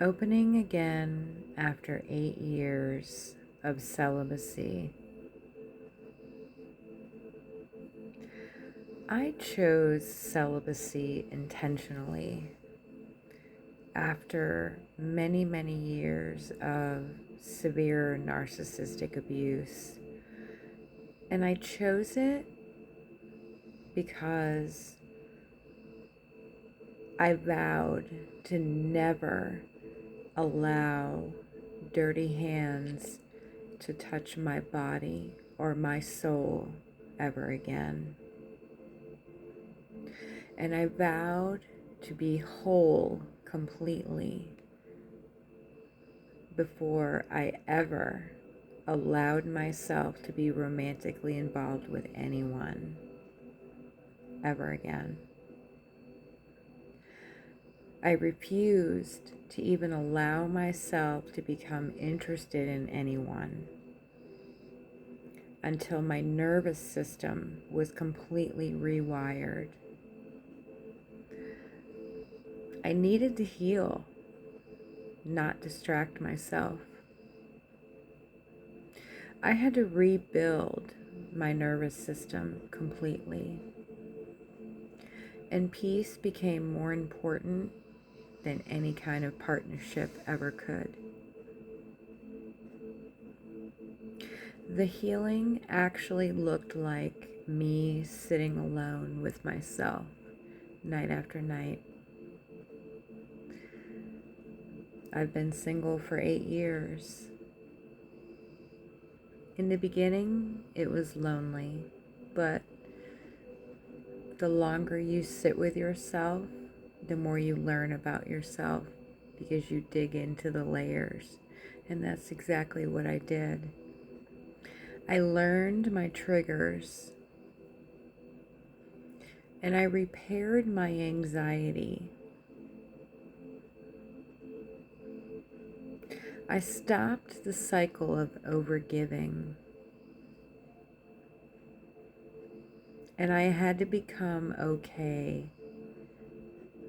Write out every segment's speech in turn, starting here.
Opening again after 8 years of celibacy, I chose celibacy intentionally after many, many years of severe narcissistic abuse. And I chose it because I vowed to never allow dirty hands to touch my body or my soul ever again. And I vowed to be whole completely before I ever allowed myself to be romantically involved with anyone ever again. I refused to even allow myself to become interested in anyone until my nervous system was completely rewired. I needed to heal, not distract myself. I had to rebuild my nervous system completely, and peace became more important than any kind of partnership ever could. The healing actually looked like me sitting alone with myself night after night. I've been single for 8 years. In the beginning, it was lonely, but the longer you sit with yourself, the more you learn about yourself because you dig into the layers. And that's exactly what I did. I learned my triggers and I repaired my anxiety. I stopped the cycle of overgiving, and I had to become okay.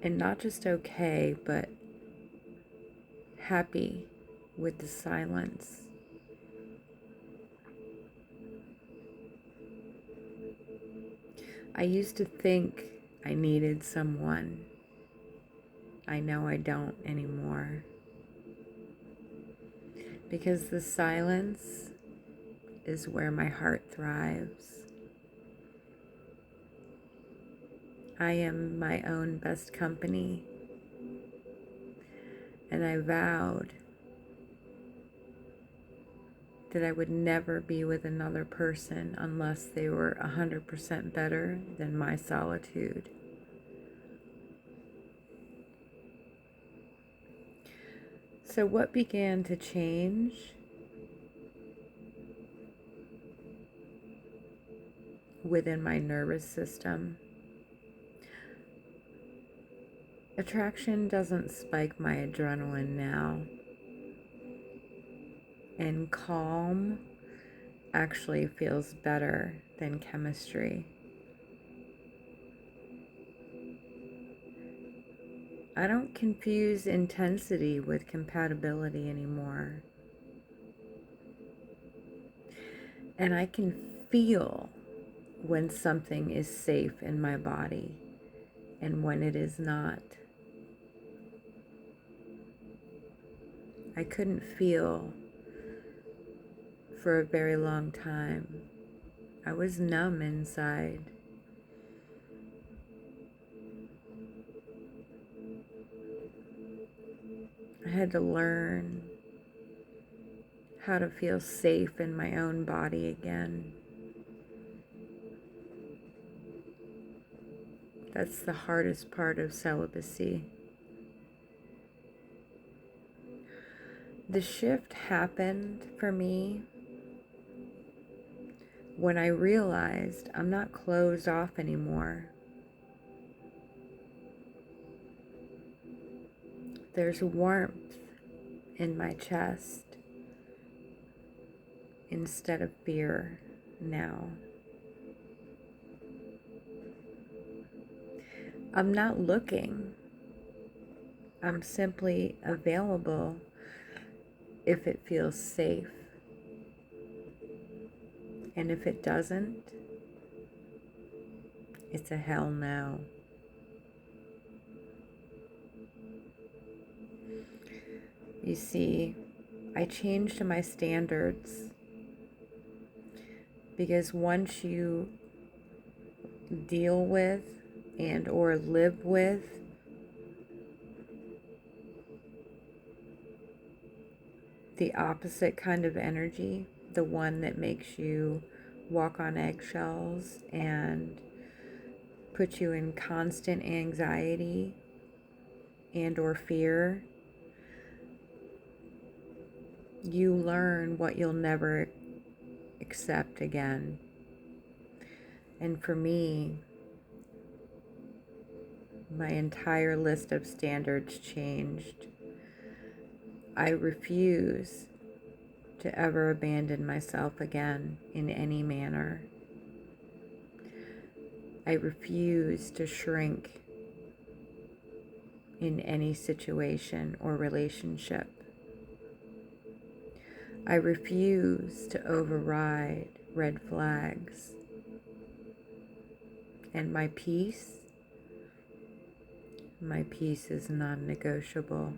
And not just okay, but happy with the silence. I used to think I needed someone. I know I don't anymore. Because the silence is where my heart thrives. I am my own best company. And I vowed that I would never be with another person unless they were 100% better than my solitude. So what began to change within my nervous system? Attraction doesn't spike my adrenaline now. And calm actually feels better than chemistry. I don't confuse intensity with compatibility anymore. And I can feel when something is safe in my body and when it is not. I couldn't feel for a very long time. I was numb inside. I had to learn how to feel safe in my own body again. That's the hardest part of celibacy. The shift happened for me when I realized I'm not closed off anymore. There's warmth in my chest instead of fear now. I'm not looking. I'm simply available if it feels safe. And if it doesn't, it's a hell no. You see, I changed my standards because once you deal with and or live with the opposite kind of energy, the one that makes you walk on eggshells and put you in constant anxiety and or fear, you learn what you'll never accept again. And for me, my entire list of standards changed. I refuse to ever abandon myself again in any manner. I refuse to shrink in any situation or relationship. I refuse to override red flags. And my peace is non-negotiable.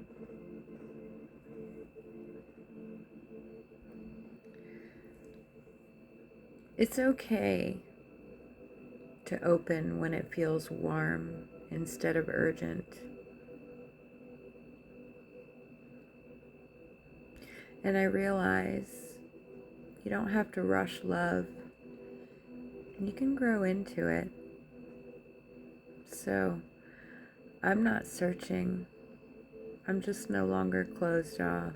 It's okay to open when it feels warm instead of urgent. And I realize you don't have to rush love. You can grow into it. So I'm not searching. I'm just no longer closed off.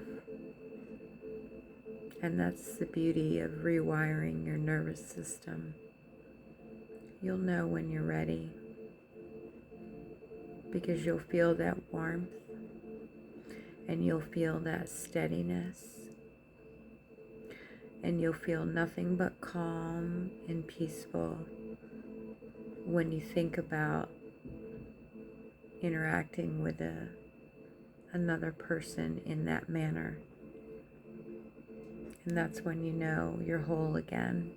And that's the beauty of rewiring your nervous system. You'll know when you're ready because you'll feel that warmth and you'll feel that steadiness and you'll feel nothing but calm and peaceful when you think about interacting with another person in that manner. And that's when you know you're whole again.